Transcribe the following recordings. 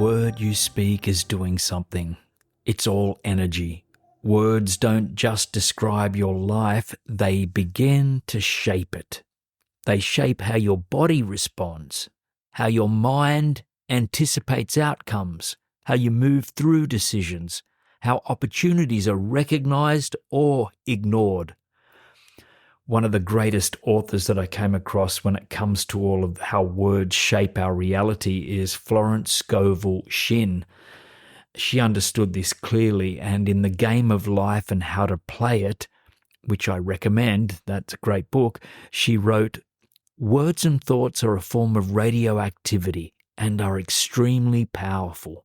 word you speak is doing something. It's all energy. Words don't just describe your life, they begin to shape it. They shape how your body responds, how your mind anticipates outcomes, how you move through decisions, how opportunities are recognized or ignored. One of the greatest authors that I came across when it comes to all of how words shape our reality is Florence Scovel Shinn. She understood this clearly, and in The Game of Life and How to Play It, which I recommend, that's a great book, she wrote, "Words and thoughts are a form of radioactivity and are extremely powerful."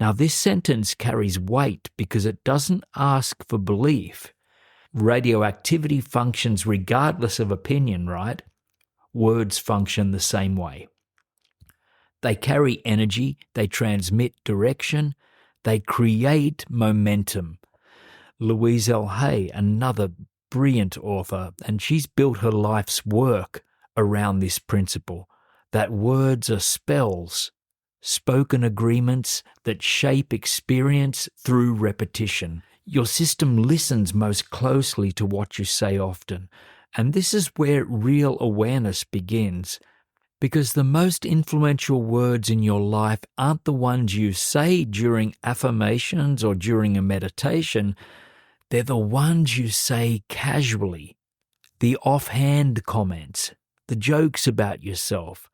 Now this sentence carries weight because it doesn't ask for belief. Radioactivity functions regardless of opinion, right? Words function the same way. They carry energy, they transmit direction, they create momentum. Louise Hay, another brilliant author, and she's built her life's work around this principle, that words are spells, spoken agreements that shape experience through repetition. Your system listens most closely to what you say often, and this is where real awareness begins, because the most influential words in your life aren't the ones you say during affirmations or during a meditation, they're the ones you say casually, the offhand comments, the jokes about yourself,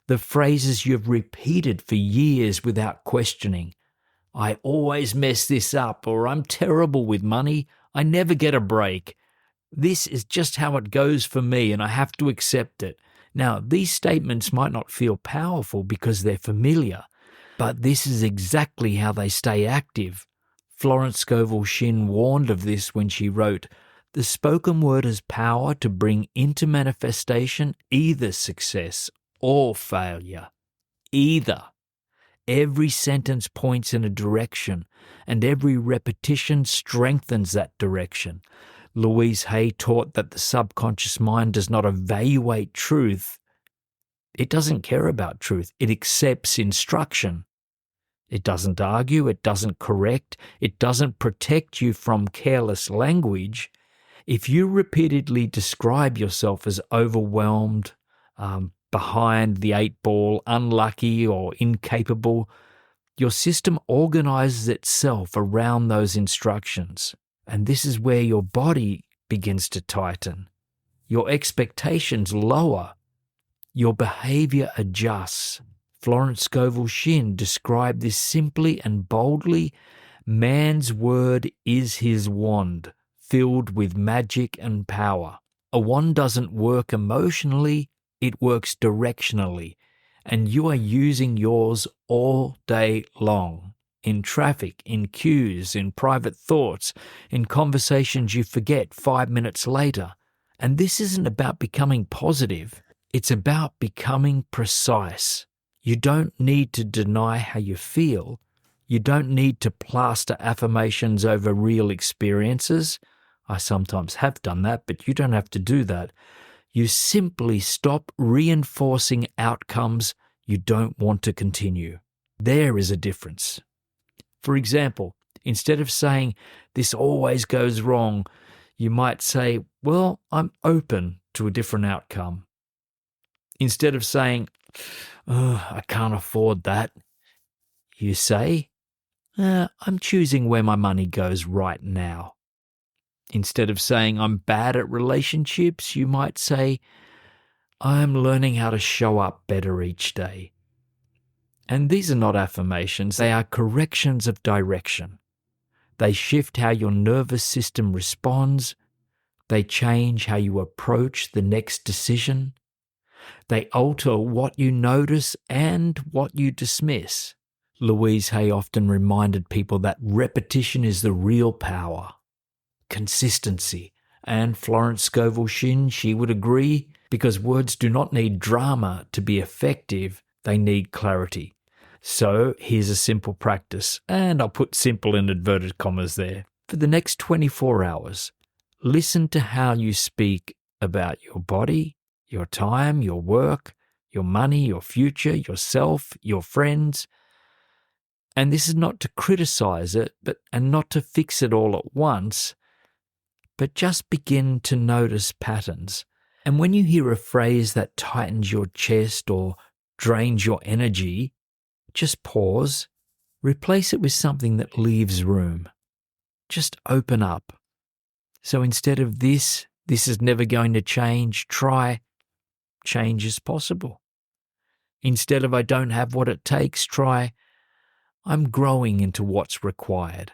the phrases you've repeated for years without questioning. "I always mess this up," or "I'm terrible with money, I never get a break. This is just how it goes for me and I have to accept it." Now, these statements might not feel powerful because they're familiar, but this is exactly how they stay active. Florence Scovel Shinn warned of this when she wrote, "The spoken word has power to bring into manifestation either success or failure. Either. Every sentence points in a direction, and every repetition strengthens that direction." Louise Hay taught that the subconscious mind does not evaluate truth. It doesn't care about truth. It accepts instruction. It doesn't argue. It doesn't correct. It doesn't protect you from careless language. If you repeatedly describe yourself as overwhelmed, behind the eight ball, unlucky or incapable, your system organizes itself around those instructions. And this is where your body begins to tighten. Your expectations lower. Your behaviour adjusts. Florence Scovel Shinn described this simply and boldly. Man's word is his wand, filled with magic and power. A wand doesn't work emotionally, it works directionally, and you are using yours all day long. In traffic, in queues, in private thoughts, in conversations you forget 5 minutes later. And this isn't about becoming positive, it's about becoming precise. You don't need to deny how you feel. You don't need to plaster affirmations over real experiences. I sometimes have done that, but you don't have to do that. You simply stop reinforcing outcomes you don't want to continue. There is a difference. For example, instead of saying, "This always goes wrong," you might say, "Well, I'm open to a different outcome." Instead of saying, "I can't afford that," you say, "I'm choosing where my money goes right now." Instead of saying, "I'm bad at relationships," you might say, "I'm learning how to show up better each day." And these are not affirmations, they are corrections of direction. They shift how your nervous system responds. They change how you approach the next decision. They alter what you notice and what you dismiss. Louise Hay often reminded people that repetition is the real power. Consistency. And Florence Scovel Shinn, she would agree, because words do not need drama to be effective, they need clarity. So here's a simple practice, and I'll put simple in inverted commas there. For the next 24 hours, listen to how you speak about your body, your time, your work, your money, your future, yourself, your friends. And this is not to criticize it, and not to fix it all at once, but just begin to notice patterns. And when you hear a phrase that tightens your chest or drains your energy, just pause, replace it with something that leaves room. Just open up. So instead of this is never going to change, try change is possible. Instead of I don't have what it takes, try I'm growing into what's required.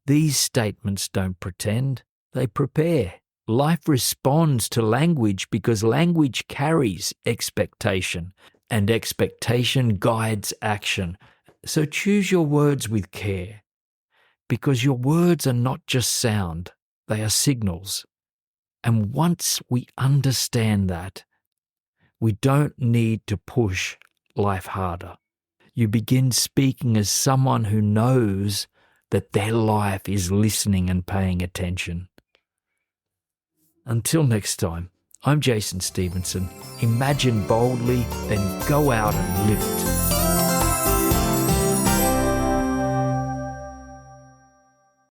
These statements don't pretend, they prepare. Life responds to language because language carries expectation, and expectation guides action. So choose your words with care, because your words are not just sound, they are signals. And once we understand that, we don't need to push life harder. You begin speaking as someone who knows that their life is listening and paying attention. Until next time, I'm Jason Stephenson. Imagine boldly, then go out and live it.